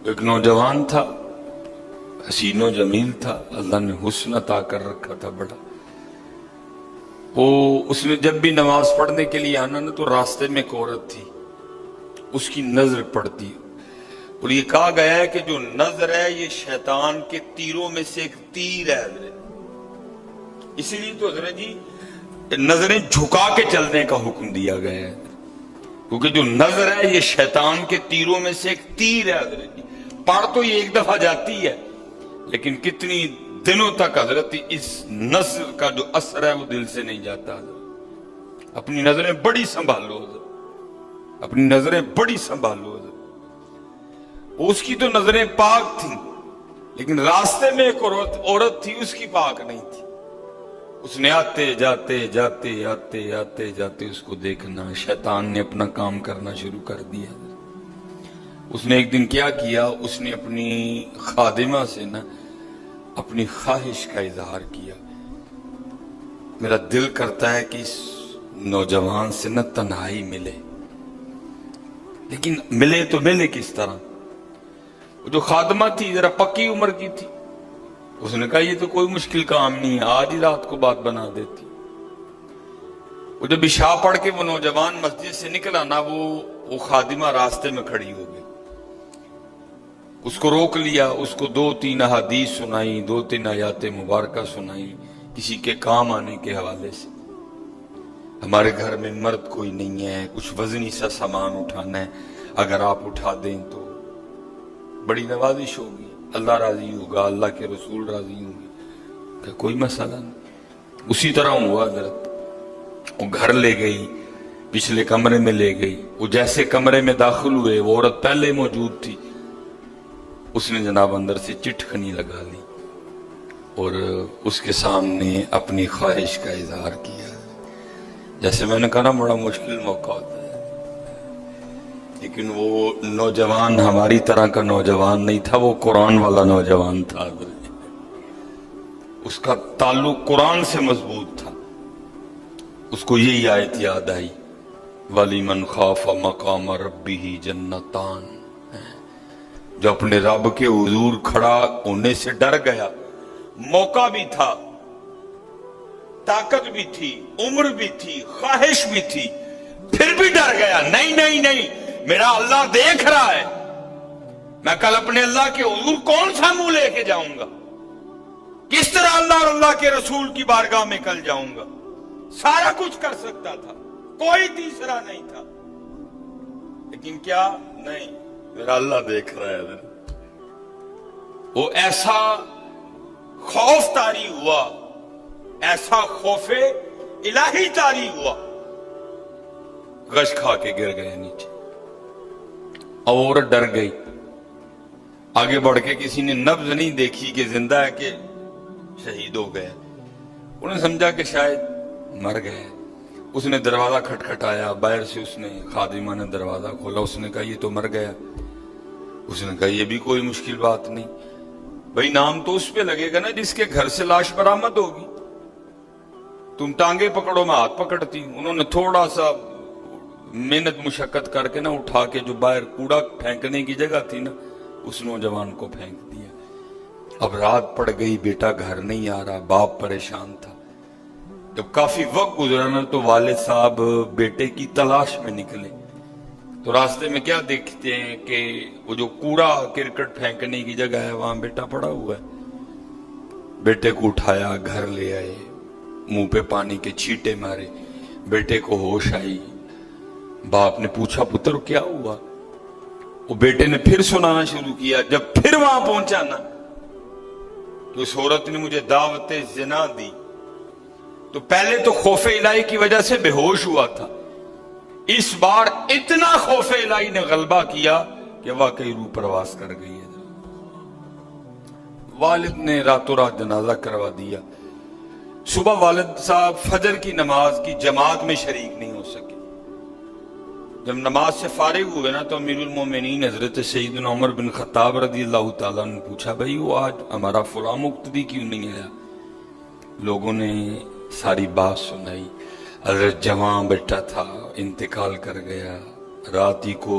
ایک نوجوان تھا، حسین و جمیل تھا، اللہ نے حسن عطا کر رکھا تھا بڑا. اس نے جب بھی نماز پڑھنے کے لیے آنا نا تو راستے میں ایک عورت تھی، اس کی نظر پڑتی. اور یہ کہا گیا ہے کہ جو نظر ہے یہ شیطان کے تیروں میں سے ایک تیر ہے حضرت. اسی لیے تو حضرت جی نظریں جھکا کے چلنے کا حکم دیا گیا ہے، کیونکہ جو نظر ہے یہ شیطان کے تیروں میں سے ایک تیر ہے حضرت جی. پڑھ تو یہ ایک دفعہ جاتی ہے لیکن کتنی دنوں تک حضرت اس نظر کا جو اثر ہے وہ دل سے نہیں جاتا حضرت. اپنی نظریں بڑی سنبھالو حضرت، اپنی نظریں بڑی سنبھالو حضرت. اس کی تو نظریں پاک تھیں لیکن راستے میں ایک عورت تھی، اس کی پاک نہیں تھی. اس نے آتے جاتے جاتے آتے آتے جاتے اس کو دیکھنا، شیطان نے اپنا کام کرنا شروع کر دیا. اس نے ایک دن کیا کیا، اس نے اپنی خادمہ سے نا اپنی خواہش کا اظہار کیا. میرا دل کرتا ہے کہ اس نوجوان سے نا تنہائی ملے، لیکن ملے تو ملے کس طرح. جو خادمہ تھی ذرا پکی عمر کی تھی، اس نے کہا یہ تو کوئی مشکل کام نہیں ہے، آج ہی رات کو بات بنا دیتی. وہ جب عشاء پڑھ کے وہ نوجوان مسجد سے نکلا نا وہ خادمہ راستے میں کھڑی ہو گئی. اس کو روک لیا، اس کو 2-3 احادیث سنائی، 2-3 آیات مبارکہ سنائی کسی کے کام آنے کے حوالے سے. ہمارے گھر میں مرد کوئی نہیں ہے، کچھ وزنی سا سامان اٹھانا ہے، اگر آپ اٹھا دیں تو بڑی نوازش ہوگی، اللہ راضی ہوگا، اللہ کے رسول راضی ہوں گے، کہ کوئی مسئلہ نہیں. اسی طرح ہوا حضرت. وہ گھر لے گئی، پچھلے کمرے میں لے گئی. وہ جیسے کمرے میں داخل ہوئے وہ عورت پہلے موجود تھی. اس نے جناب اندر سے چٹکنی لگا لی اور اس کے سامنے اپنی خواہش کا اظہار کیا. جیسے میں نے کہا نا بڑا مشکل موقع ہوتا ہے، لیکن وہ نوجوان ہماری طرح کا نوجوان نہیں تھا، وہ قرآن والا نوجوان تھا. اس کا تعلق قرآن سے مضبوط تھا. اس کو یہی آیت یاد آئی، وَلِمَنْ خَافَ مَقَامَ رَبِّهِ جَنَّتَانِ. جو اپنے رب کے حضور کھڑا ہونے سے ڈر گیا، موقع بھی تھا، طاقت بھی تھی، عمر بھی تھی، خواہش بھی تھی، پھر بھی ڈر گیا. نہیں نہیں نہیں، میرا اللہ دیکھ رہا ہے، میں کل اپنے اللہ کے حضور کون سا منہ لے کے جاؤں گا، کس طرح اللہ اور اللہ کے رسول کی بارگاہ میں کل جاؤں گا. سارا کچھ کر سکتا تھا، کوئی تیسرا نہیں تھا، لیکن کیا نہیں، میرا اللہ دیکھ رہا ہے. وہ ایسا خوف طاری ہوا، ایسا خوف الہی طاری ہوا، غش کھا کے گر گئے نیچے. اور ڈر گئی. آگے بڑھ کے کسی نے نبض نہیں دیکھی کہ زندہ ہے کہ شہید ہو گئے. انہوں نے سمجھا کہ شاید مر گئے. اس نے دروازہ کھٹکھٹایا، باہر سے اس نے خادمہ نے دروازہ کھولا. اس نے کہا یہ تو مر گیا. اس نے کہا یہ بھی کوئی مشکل بات نہیں، بھئی نام تو اس پہ لگے گا نا جس کے گھر سے لاش برآمد ہوگی. تم ٹانگیں پکڑو میں ہاتھ پکڑتی. انہوں نے تھوڑا سا محنت مشقت کر کے نا اٹھا کے جو باہر کوڑا پھینکنے کی جگہ تھی نا اس نوجوان کو پھینک دیا. اب رات پڑ گئی، بیٹا گھر نہیں آ رہا، باپ پریشان تھا. جب کافی وقت گزرا نا تو والد صاحب بیٹے کی تلاش میں نکلے تو راستے میں کیا دیکھتے ہیں کہ وہ جو کوڑا کرکٹ پھینکنے کی جگہ ہے وہاں بیٹا پڑا ہوا ہے. بیٹے کو اٹھایا، گھر لے آئے، منہ پہ پانی کے چھینٹے مارے. بیٹے کو ہوش آئی. باپ نے پوچھا پتر کیا ہوا؟ وہ بیٹے نے پھر سنانا شروع کیا. جب پھر وہاں پہنچا نا تو اس عورت نے مجھے دعوت زنا دی. تو پہلے تو خوف الہی کی وجہ سے بے ہوش ہوا تھا، اس بار اتنا خوف الہی نے غلبہ کیا کہ واقعی روح پرواز کر گئی ہے. والد نے راتوں رات جنازہ کروا دیا. صبح والد صاحب فجر کی نماز کی جماعت میں شریک نہیں ہو سکے. جب نماز سے فارغ ہوئے نا تو امیر المومنین حضرت سیدنا عمر بن خطاب رضی اللہ تعالیٰ نے پوچھا بھئی وہ آج ہمارا فلاں مقتدی کیوں نہیں آیا؟ لوگوں نے ساری بات سنائی. حضرت جوان بیٹا تھا، انتقال کر گیا. رات ہی کو